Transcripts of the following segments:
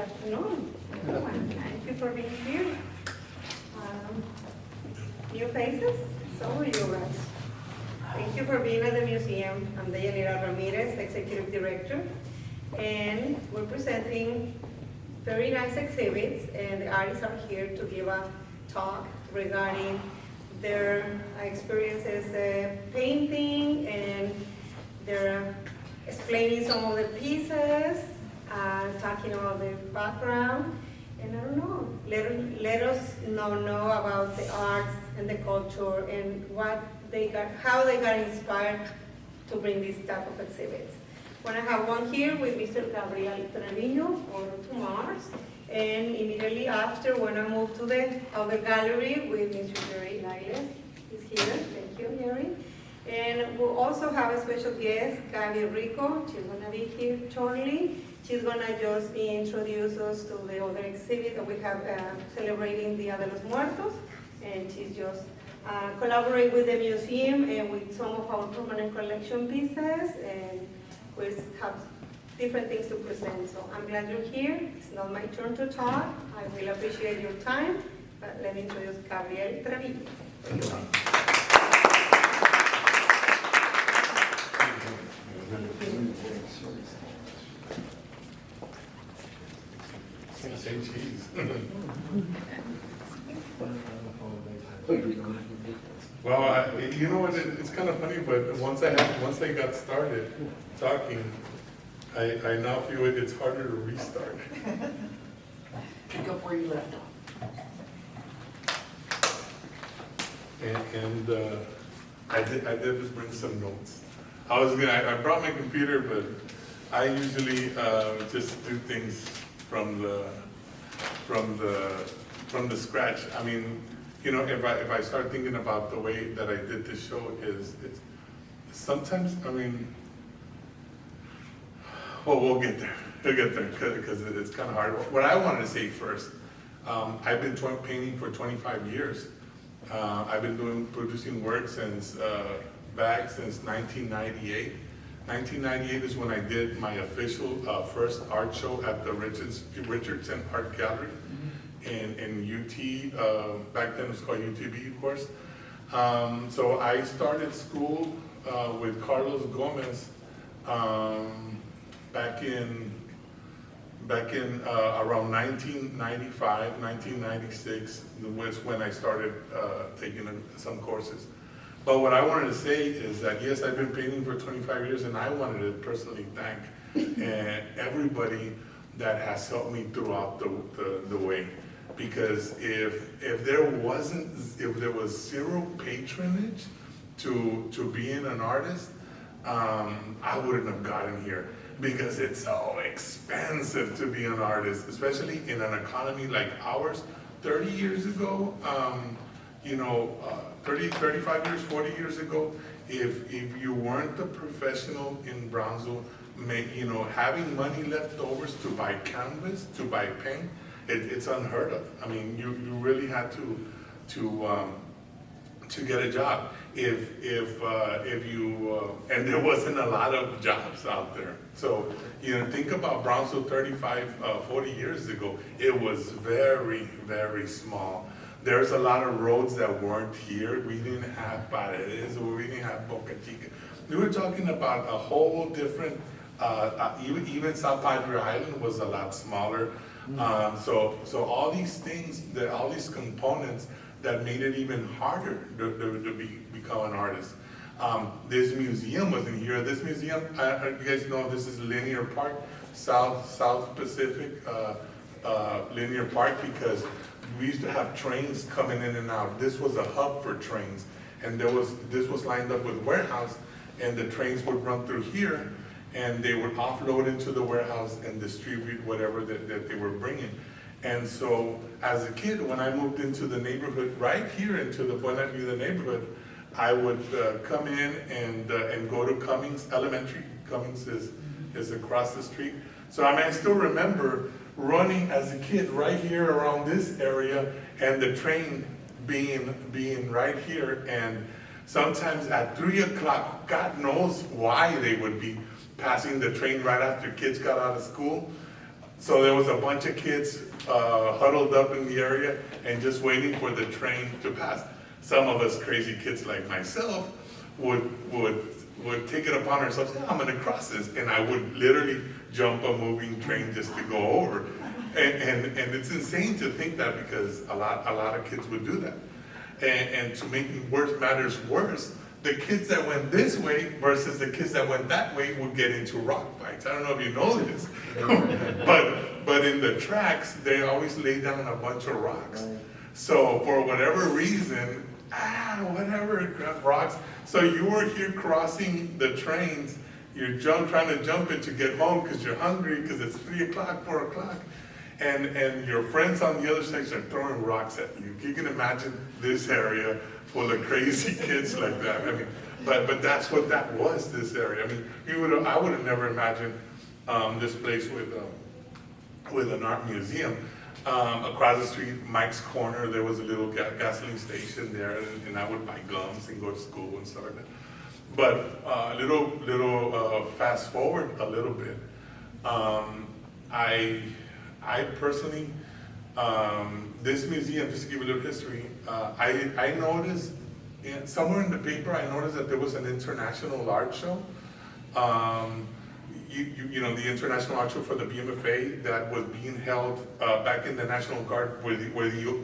afternoon, everyone. Thank you for being here. New faces, so are you guys. Thank you for being at the museum. I'm Deyanira Ramirez, Executive Director, and we're presenting very nice exhibits, and the artists are here to give a talk regarding their experiences painting, and they're explaining some of the pieces, talking about the background, and I don't know, let us know about the arts and the culture and how they got inspired to bring this type of exhibits. When I have one here with Mr. Gabriel Trevino, or to Mars, and immediately after, when I move to the other gallery with Mr. Jerry Liles, he's here. Thank you, Jerry. And we'll also have a special guest, Gabi Rico. She's gonna be here shortly. She's gonna just introduce us to the other exhibit that we have celebrating Dia de los Muertos, and she's just collaborate with the museum and with some of our permanent collection pieces, and we have different things to present. So I'm glad you're here. It's not my turn to talk. I will appreciate your time, but let me introduce Gabriel Trevino. Say cheese. Well, you know what? It's kind of funny, but once I got started talking, I now feel it's harder to restart. Pick up where you left off. And I did just bring some notes. I brought my computer, but I usually just do things from the scratch. I mean, you know, if I start thinking about the way that I did this show is sometimes, I mean, well, we'll get there. We'll get there because it's kind of hard. What I wanted to say first, I've been painting for 25 years. I've been producing work since 1998. 1998 is when I did my official first art show at the Richardson Art Gallery in UT. Back then it was called UTB, of course. So I started school with Carlos Gomez back in around 1995, 1996 was when I started taking some courses. But what I wanted to say is that, yes, I've been painting for 25 years, and I wanted to personally thank everybody that has helped me throughout the way. Because if there was zero patronage to being an artist, I wouldn't have gotten here. Because it's so expensive to be an artist, especially in an economy like ours. 30 years ago, 35 years, 40 years ago, if you weren't a professional in Brownsville, having money left overs to buy canvas, to buy paint, it's unheard of. I mean, you really had to get a job. If you and there wasn't a lot of jobs out there. So, think about Brownsville 35, 40 years ago. It was very, very small. There's a lot of roads that weren't here. We didn't have Paredes, or we didn't have Boca Chica. We were talking about a whole different, even South Padre Island was a lot smaller. So all these things, all these components that made it even harder to become an artist. This museum wasn't here. This museum, you guys know this is Linear Park, South Pacific Linear Park, because we used to have trains coming in and out. This was a hub for trains, and this was lined up with warehouse, and the trains would run through here, and they would offload into the warehouse and distribute whatever that they were bringing. And so, as a kid, when I moved into the neighborhood, right here into the Buena Vida neighborhood, I would come in and go to Cummings Elementary. Cummings is across the street. So I still remember running as a kid right here around this area, and the train being right here. And sometimes at 3 o'clock, God knows why they would be passing the train right after kids got out of school. So there was a bunch of kids huddled up in the area and just waiting for the train to pass. Some of us crazy kids like myself would take it upon ourselves, "Yeah, I'm gonna cross this," and I would literally jump a moving train just to go over. And it's insane to think that, because a lot of kids would do that. And to make matters worse, the kids that went this way versus the kids that went that way would get into rock fights. I don't know if you know this, but in the tracks, they always lay down a bunch of rocks. So for whatever reason, grab rocks. So you were here crossing the trains, you're trying to jump it to get home because you're hungry, because it's 3 o'clock, 4 o'clock. And your friends on the other side are throwing rocks at you. You can imagine this area full of crazy kids like that. I mean, but that's what that was, this area. I mean, I would have never imagined this place with an art museum. Across the street, Mike's Corner, there was a little gasoline station there, and I would buy gums and go to school and stuff like that. But little fast forward a little bit. I personally, this museum, just to give you a little history, I noticed, somewhere in the paper, I noticed that there was an international art show. You know, the International Art Show for the BMFA that was being held back in the National Guard, where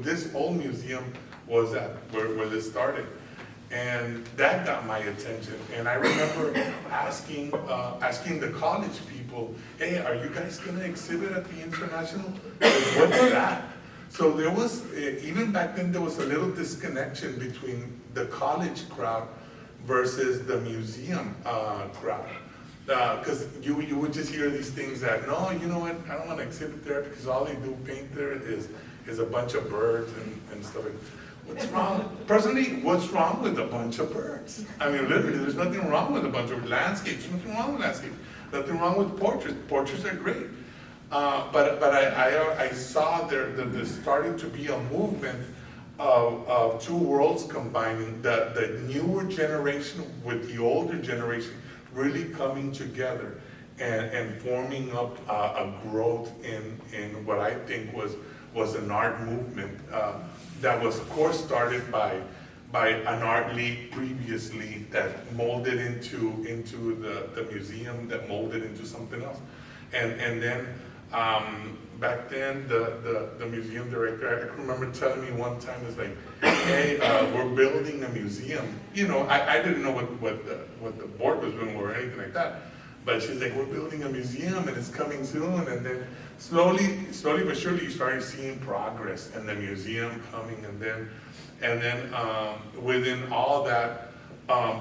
this old museum was at, where this started. And that got my attention. And I remember asking the college people, "Hey, are you guys gonna exhibit at the International? What's that?" So there was, even back then, there was a little disconnection between the college crowd versus the museum crowd. Because you would just hear these things that, "No, you know what, I don't want to exhibit there because all they do paint there is a bunch of birds and stuff like that." What's wrong? Personally, what's wrong with a bunch of birds? I mean, literally, there's nothing wrong with a bunch of landscapes. There's nothing wrong with landscapes. Nothing wrong with portraits. Portraits are great. But I saw there's starting to be a movement of two worlds combining, the newer generation with the older generation really coming together and forming up a growth in what I think was an art movement that was, of course, started by an art league previously that molded into the museum, that molded into something else. And then back then, the museum director, I can remember telling me one time, it's like, "Hey, we're building a museum." You know, I didn't know what the board was doing or anything like that. But she's like, "We're building a museum and it's coming soon." And then slowly but surely you started seeing progress in the museum coming. And then within all that,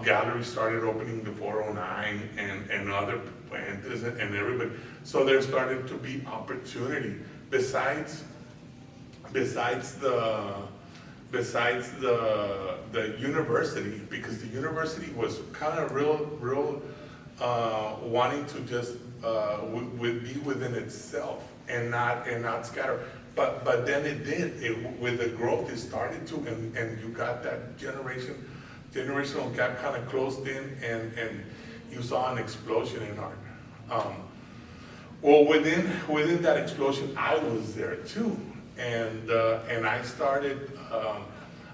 galleries started opening the 409 and other planters and everybody. So there started to be opportunity besides the university, because the university was kind of real wanting to just be within itself and not scatter. But then it did. With the growth, it started to, and you got that generational gap kind of closed in, and you saw an explosion in art. Well, within that explosion, I was there too, and I started.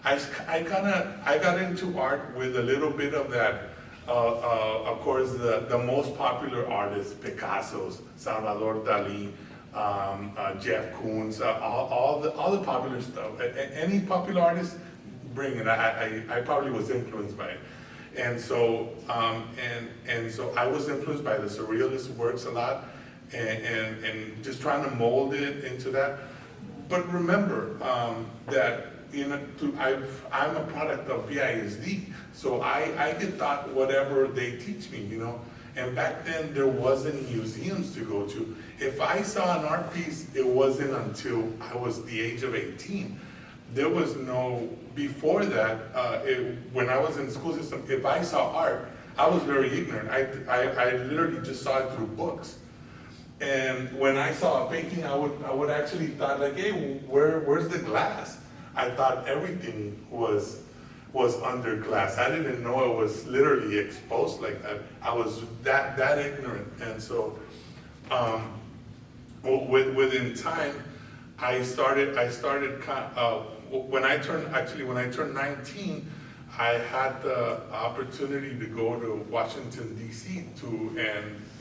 I got into art with a little bit of that. Of course, the most popular artists, Picasso's, Salvador Dali, Jeff Koons, all the popular stuff. Any popular artist, bring it. I probably was influenced by it, and so so I was influenced by the surrealist works a lot, and just trying to mold it into that. But remember that, you know, I'm a product of BISD, so I get taught whatever they teach me, you know. And back then there wasn't museums to go to. If I saw an art piece, it wasn't until I was the age of 18. There was no, before that, when I was in the school system, if I saw art, I was very ignorant. I literally just saw it through books. And when I saw a painting, I would actually thought like, "Hey, where's the glass?" I thought everything was under glass. I didn't know it was literally exposed like that. I was that ignorant. And so within time, when I turned 19, I had the opportunity to go to Washington DC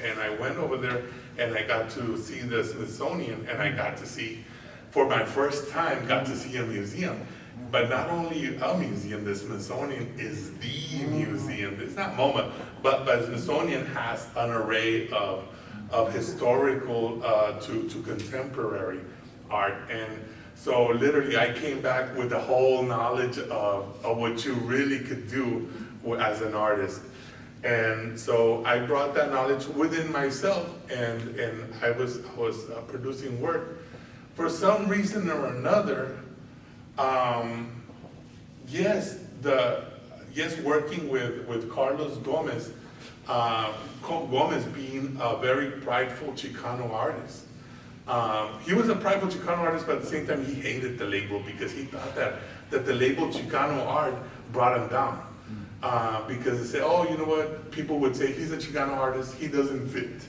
and I went over there and I got to see the Smithsonian, and I got to see, for my first time, got to see a museum. But not only a museum, the Smithsonian is the museum. It's not MoMA, but the Smithsonian has an array of historical to contemporary art. And so literally I came back with the whole knowledge of what you really could do as an artist. And so I brought that knowledge within myself, and I was producing work. For some reason or another, working with Carlos Gomez, Gomez being a very prideful Chicano artist. He was a prideful Chicano artist, but at the same time he hated the label because he thought that the label Chicano art brought him down. Because they say, oh, you know what, people would say he's a Chicano artist, he doesn't fit.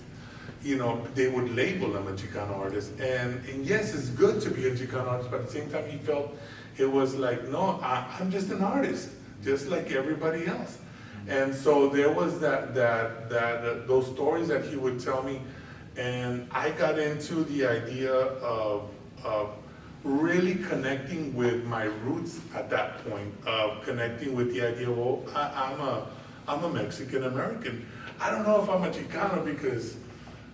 You know, they would label him a Chicano artist. And yes, it's good to be a Chicano artist, but at the same time he felt it was like, no, I'm just an artist, just like everybody else. And so there was those stories that he would tell me, and I got into the idea of really connecting with my roots at that point, of connecting with the idea, well, I'm a Mexican American. I don't know if I'm a Chicano because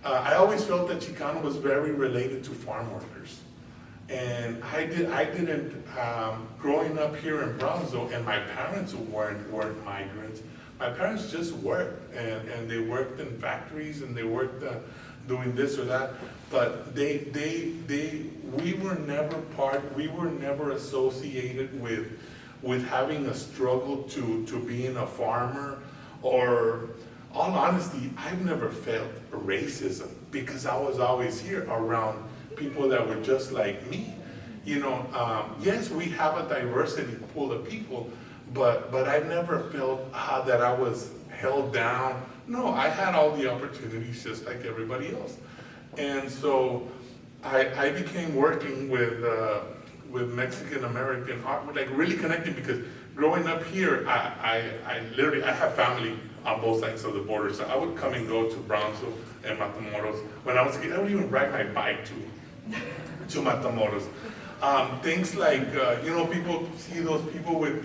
I always felt that Chicano was very related to farm workers. And I didn't, growing up here in Brownsville, and my parents weren't migrants. My parents just worked, and they worked in factories, and they worked doing this or that. But we were never associated with having a struggle to being a farmer, or, all honesty, I've never felt racism because I was always here around people that were just like me. You know, yes, we have a diversity pool of people, but I've never felt that I was held down. No, I had all the opportunities just like everybody else. And so I became working with Mexican American art, like really connecting, because growing up here, I literally have family on both sides of the border. So I would come and go to Brownsville and Matamoros. When I was a kid, I would even ride my bike to Matamoros. Things like, you know, people see those people with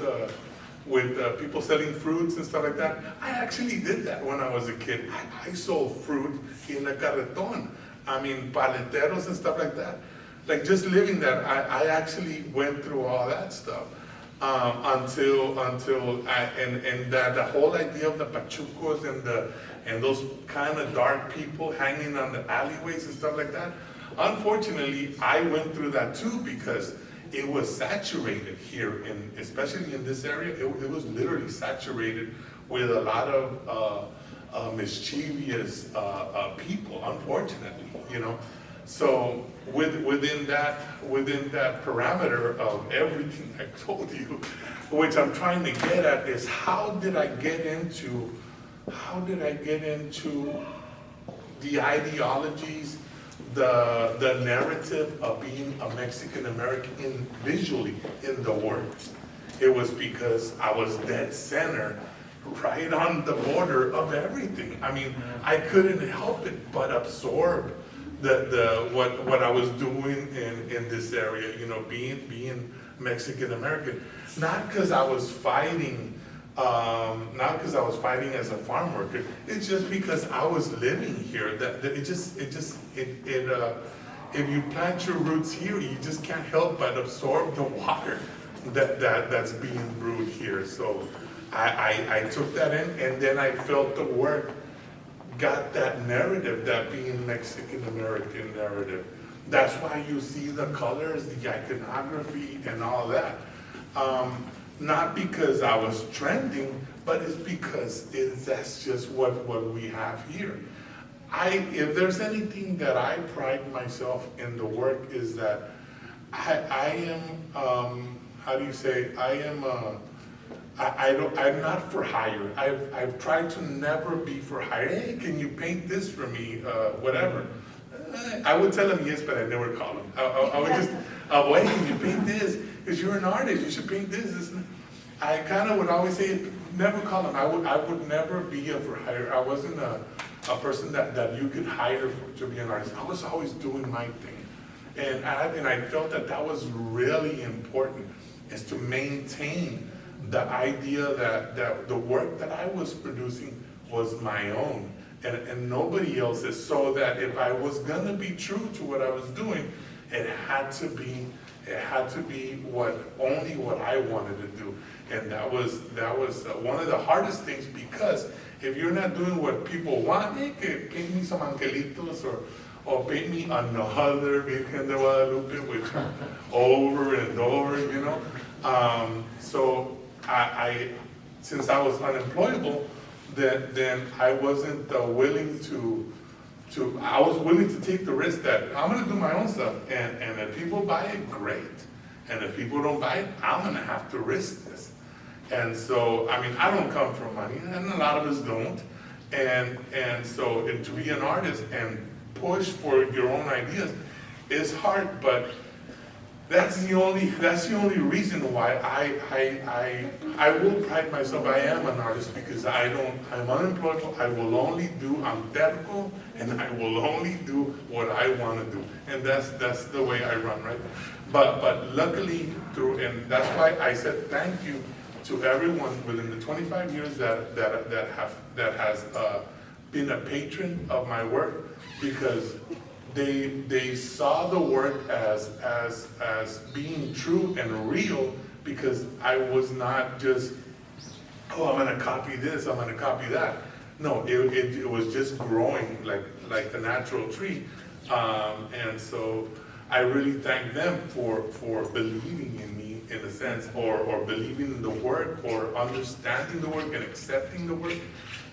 people selling fruits and stuff like that. I actually did that when I was a kid. I sold fruit in a carreton. I mean, paleteros and stuff like that. Like just living that, I actually went through all that stuff. Until the whole idea of the pachucos and those kind of dark people hanging on the alleyways and stuff like that. Unfortunately, I went through that too because it was saturated here, especially in this area. It was literally saturated with a lot of mischievous people. Unfortunately, you know. So within that parameter of everything I told you, which I'm trying to get at is how did I get into the ideologies, the narrative of being a Mexican American visually in the work? It was because I was dead center, right on the border of everything. I mean, I couldn't help it but absorb what I was doing in this area, you know, being Mexican American. Not because I was fighting, as a farm worker. It's just because I was living here. That if you plant your roots here, you just can't help but absorb the water that's being brewed here. So I took that in, and then I felt the work got that narrative, that being Mexican American narrative. That's why you see the colors, the iconography, and all that. Not because I was trending, but it's because that's just what we have here. If there's anything that I pride myself in the work is that I am, I'm not for hire. I've tried to never be for hire. Hey, can you paint this for me? Whatever. I would tell them yes, but I never call them. I would just avoid them. You paint this because you're an artist. You should paint this. I kind of would always say, never call them. I would never be a for hire. I wasn't a person that you could hire to be an artist. I was always doing my thing, and I felt that was really important, is to maintain the idea that the work that I was producing was my own and nobody else's, so that if I was gonna be true to what I was doing, it had to be only what I wanted to do. And that was one of the hardest things, because if you're not doing what people want, paint me some angelitos or paint me another Virgen de Guadalupe, which over and over, you know. So I since I was unemployable, then I wasn't willing I was willing to take the risk that I'm gonna do my own stuff, and if people buy it, great. And if people don't buy it, I'm gonna have to risk this. And so, I mean, I don't come from money, and a lot of us don't. And so to be an artist and push for your own ideas is hard, but that's the only reason why I will pride myself. I am an artist because I'm unemployable. I'm technical, and I will only do what I want to do. And that's the way I run, right? But luckily, and that's why I said thank you to everyone within the 25 years that has been a patron of my work, because they saw the work as being true and real, because I was not just, oh, I'm gonna copy this, I'm gonna copy that. No, it was just growing like a natural tree. And so I really thank them for believing in me, in a sense, or believing in the work, or understanding the work and accepting the work,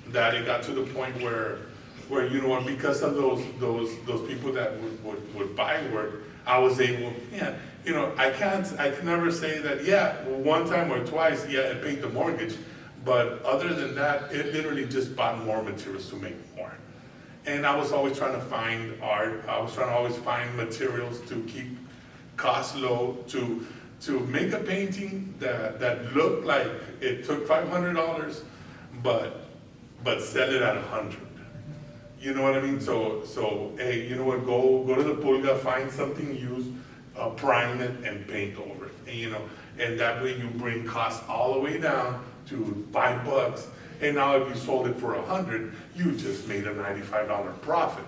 that it got to the point where you know what, because of those people that would buy work, I was able, you know, I can never say that, one time or twice, it paid the mortgage, but other than that, it literally just bought more materials to make more. And I was always trying to find art, I was trying to always find materials to keep costs low, to make a painting that looked like it took $500, but sell it at 100. You know what I mean? So hey, you know what? Go to the pulga, find something used, prime it, and paint over it. And, you know, and that way you bring costs all the way down to $5. And now if you sold it for 100, you just made a $95 profit.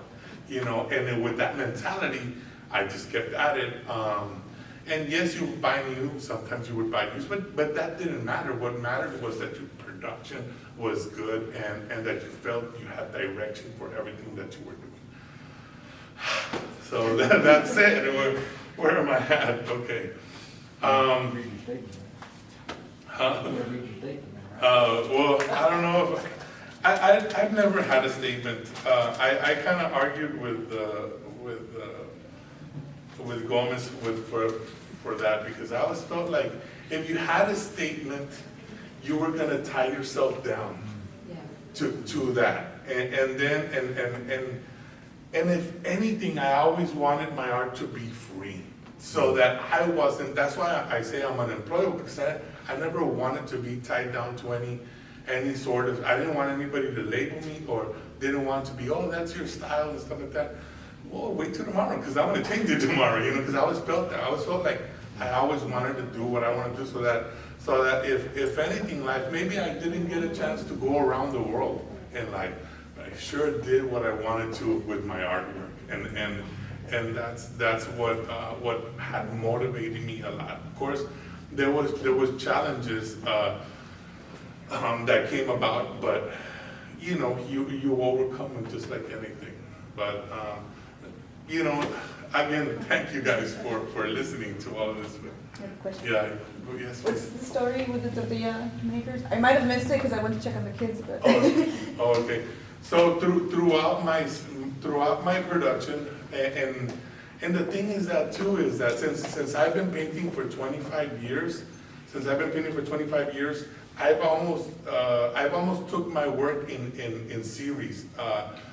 You know, and then with that mentality, I just kept at it. And yes, you would buy new. Sometimes you would buy used, but that didn't matter. What mattered was that your production was good, and that you felt you had direction for everything that you were doing. So that's it. Where am I at? Okay. Well, I don't know if I've never had a statement. I kind of argued with Gomez for that, because I always felt like if you had a statement, you were gonna tie yourself down to that, and if anything, I always wanted my art to be free, so that I wasn't. That's why I say I'm unemployable, because I never wanted to be tied down to any sort of. I didn't want anybody to label me, or didn't want to be, oh, that's your style and stuff like that. Well, wait till tomorrow, because I'm gonna change it tomorrow, you know, because I always felt that. I always felt like I always wanted to do what I want to do, so that if anything, like, maybe I didn't get a chance to go around the world in life, but I sure did what I wanted to with my artwork, and that's what had motivated me a lot. Of course, there was challenges that came about, but you know, you overcome them just like anything. But you know, again, thank you guys for listening to all of this. I have a question. Yeah, yes. What's the story with the tortilla makers? I might have missed it because I went to check on the kids, but. Oh, okay. So throughout my production, and the thing is that too, is that since I've been painting for 25 years, I've almost took my work in series,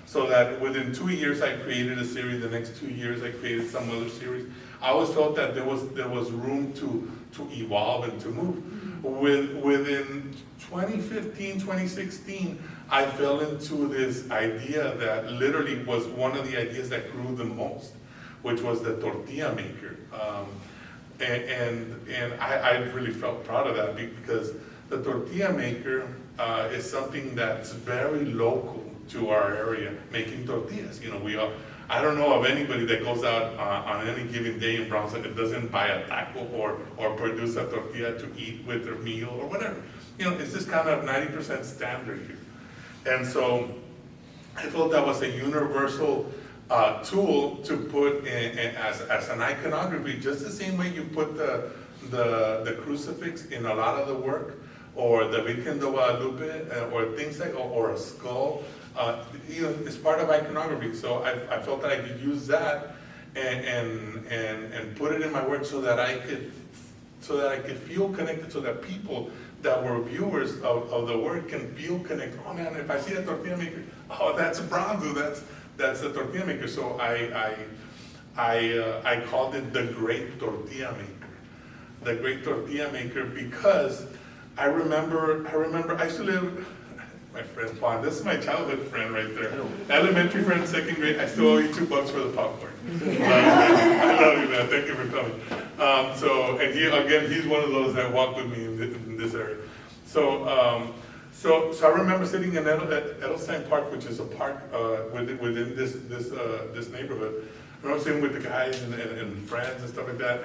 so that within 2 years I created a series, the next 2 years I created some other series. I always felt that there was room to evolve and to move. Within 2015, 2016, I fell into this idea that literally was one of the ideas that grew the most, which was the tortilla maker. And I really felt proud of that because the tortilla maker is something that's very local to our area, making tortillas. You know, I don't know of anybody that goes out on any given day in Brownsville that doesn't buy a taco or produce a tortilla to eat with their meal or whatever. You know, it's just kind of 90% standard here. And so I felt that was a universal tool to put as an iconography, just the same way you put the crucifix in a lot of the work, or the Virgen de Guadalupe, or things like, or a skull. You know, it's part of iconography. So I felt that I could use that and put it in my work so that I could feel connected, so that people that were viewers of the work can feel connected. Oh man, if I see a tortilla maker, oh, that's Brownsville, that's the tortilla maker. So I called it the Great Tortilla Maker. The Great Tortilla Maker, because I remember I used to live, my friend Juan, this is my childhood friend right there. Elementary friend, second grade, I still owe you $2 for the popcorn. I love you, man, thank you for coming. And he's one of those that walked with me in this area. So I remember sitting in Edelstein Park, which is a park within this neighborhood. I remember sitting with the guys and friends and stuff like that,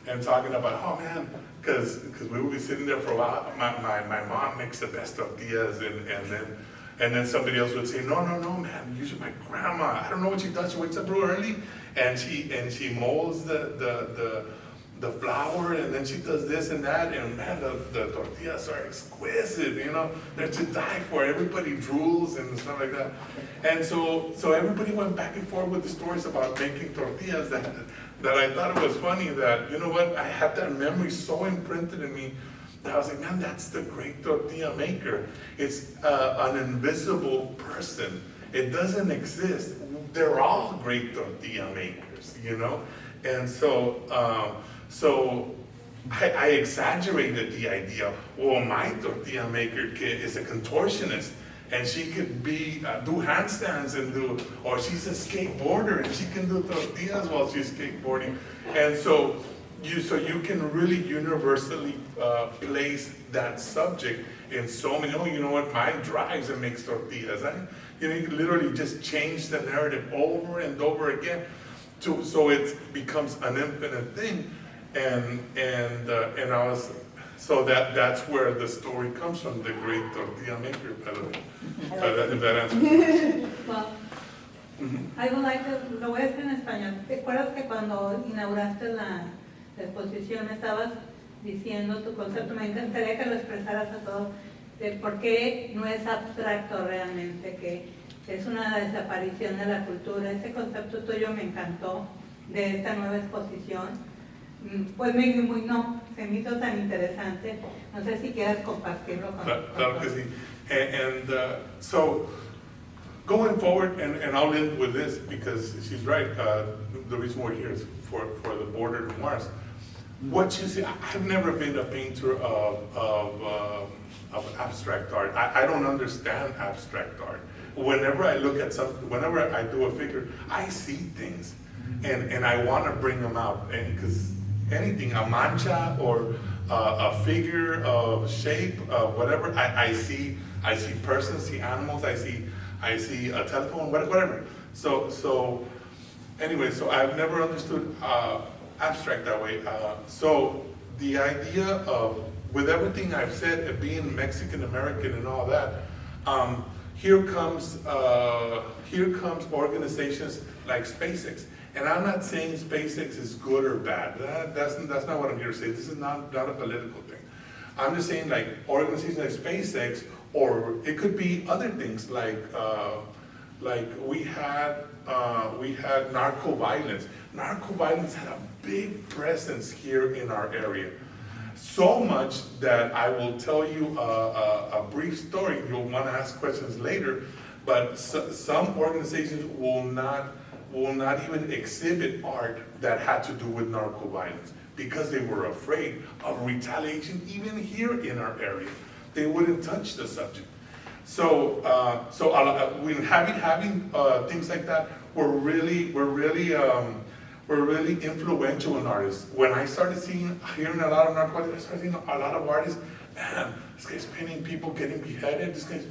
and talking about, oh man, because we would be sitting there for a while. My mom makes the best tortillas, and then somebody else would say, no man, usually my grandma, I don't know what she does. She wakes up real early and she molds the flour, and then she does this and that, and man, the tortillas are exquisite, you know, they're to die for. Everybody drools and stuff like that. And so everybody went back and forth with the stories about making tortillas that I thought it was funny that, you know what, I had that memory so imprinted in me that I was like, man, that's the Great Tortilla Maker. It's an invisible person. It doesn't exist. They're all great tortilla makers, you know? And so I exaggerated the idea, well, my tortilla maker is a contortionist, and she could do handstands or she's a skateboarder and she can do tortillas while she's skateboarding. And so you can really universally place that subject in so many, oh, you know what, mine drives and makes tortillas. You can literally just change the narrative over and over again so it becomes an infinite thing. So that's where the story comes from, the Great Tortilla Maker, by the way. If that answers. Well, I would like to, lo voy a decir en español. ¿Te acuerdas que cuando inauguraste la exposición me estabas diciendo tu concepto? Me encantaría que lo expresaras a todos, de por qué no es abstracto realmente, que es una desaparición de la cultura. Ese concepto tuyo me encantó, de esta nueva exposición. Pues se me hizo tan interesante. No sé si quieras compartirlo con Claro que sí. And so going forward, and I'll end with this because she's right. The reason we're here is for the border to Mars. What you see, I've never been a painter of abstract art. I don't understand abstract art. Whenever I look at whenever I do a figure, I see things, and I want to bring them out, because anything, a mancha or a figure of shape, whatever, I see persons, see animals, I see a telephone, whatever. So anyway, so I've never understood abstract that way. So the idea of, with everything I've said, of being Mexican American and all that, here comes organizations like SpaceX. And I'm not saying SpaceX is good or bad. That's not what I'm here to say. This is not a political thing. I'm just saying, like, organizations like SpaceX, or it could be other things like we had narco violence. Narco violence had a big presence here in our area. So much that I will tell you a brief story. You'll want to ask questions later, but some organizations will not even exhibit art that had to do with narco violence because they were afraid of retaliation even here in our area. They wouldn't touch the subject. So when having things like that, we're really influential in artists. When I started hearing a lot of narcotics, I started seeing a lot of artists. Man, this guy's painting people getting beheaded. This guy's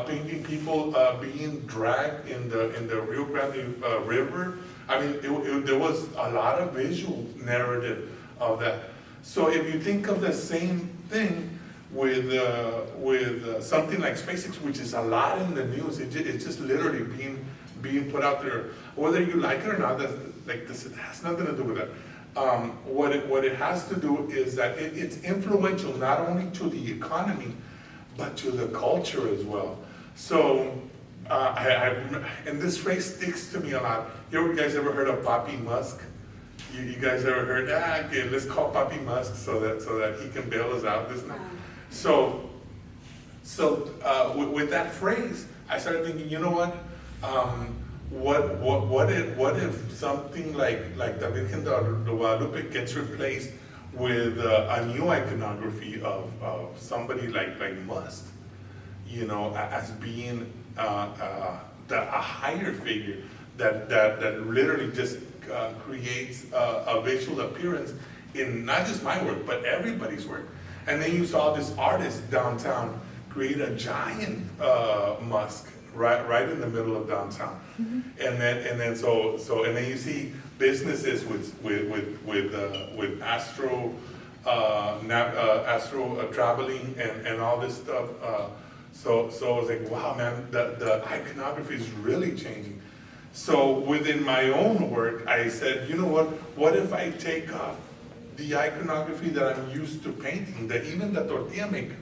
painting people being dragged in the Rio Grande River. I mean, there was a lot of visual narrative of that. So if you think of the same thing with something like SpaceX, which is a lot in the news, it's just literally being put out there, whether you like it or not. It has nothing to do with that. What it has to do is that it's influential not only to the economy, but to the culture as well. So, and this phrase sticks to me a lot. You guys ever heard of Papi Musk? You guys ever heard, okay, let's call Papi Musk so that he can bail us out? So with that phrase, I started thinking, you know what? What if something like the Virgen de Guadalupe gets replaced with a new iconography of somebody like Musk, you know, as being a higher figure that literally just creates a visual appearance in not just my work but everybody's work. And then you saw this artist downtown create a giant Musk right in the middle of downtown. Mm-hmm. And then you see businesses with astro traveling and all this stuff. So I was like, wow, man, the iconography is really changing. So within my own work, I said, you know what if I take off the iconography that I'm used to painting, even the tortilla maker,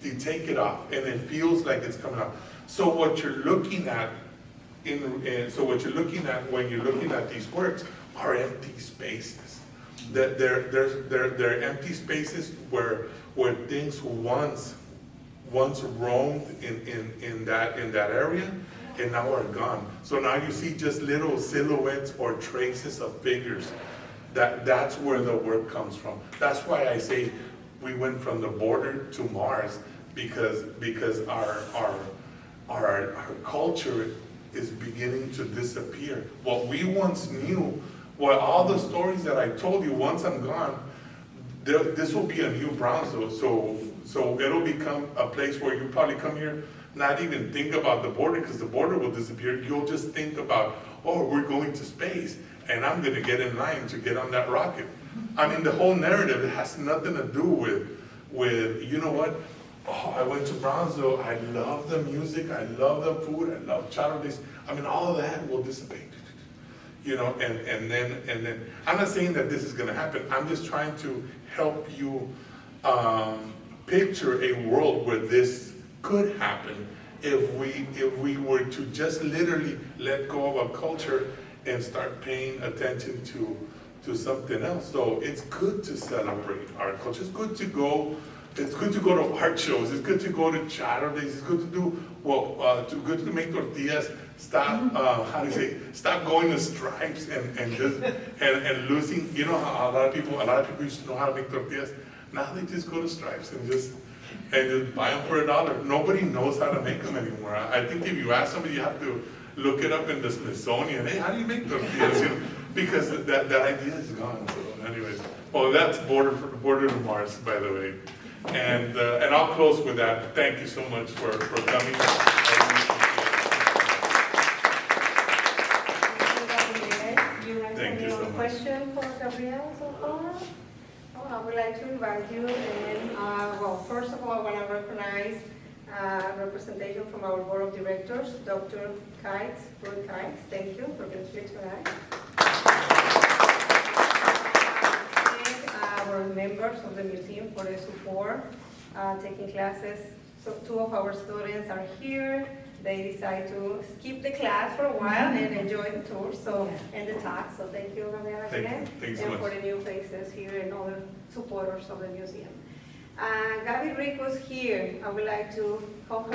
you take it off and it feels like it's coming out. So what you're looking at when you're looking at these works are empty spaces. They're empty spaces where things once roamed in that area and now are gone. So now you see just little silhouettes or traces of figures. That's where the work comes from. That's why I say we went from the border to Mars, because our culture is beginning to disappear. What we once knew, all the stories that I told you, once I'm gone, this will be a new Brownsville. So it'll become a place where you probably come here, not even think about the border, because the border will disappear. You'll just think about, oh, we're going to space, and I'm gonna get in line to get on that rocket. I mean, the whole narrative has nothing to do with you know what? Oh, I went to Brownsville, I love the music, I love the food, I love charities. I mean, all of that will dissipate. You know, and then, I'm not saying that this is gonna happen. I'm just trying to help you picture a world where this could happen if we were to just literally let go of a culture and start paying attention to something else. So it's good to celebrate our culture. It's good to go to art shows. It's good to go to charities. It's good to do good to make tortillas. Stop stop going to Stripes and losing. You know how a lot of people used to know how to make tortillas. Now they just go to Stripes and just buy them for $1. Nobody knows how to make them anymore. I think if you ask somebody, you have to look it up in the Smithsonian. Hey, how do you make tortillas? You know, because that idea is gone. So anyways, that's border to Mars, by the way. And I'll close with that. Thank you so much for coming. Thank you so much. Question for Gabriel so far? I would like to invite you, and first of all, I want to recognize representation from our board of directors, Dr. Kites, Ruth Kites. Thank you for being here tonight. And our members of the museum for the support, taking classes. So 2 of our students are here. they decide to skip the class for a while and enjoy the tour, so, and the talk, so thank you, Gabriel, Thank you. again. Thanks so And much. for the new faces here and other supporters of the museum. Gabby Rick was here, I would like to call her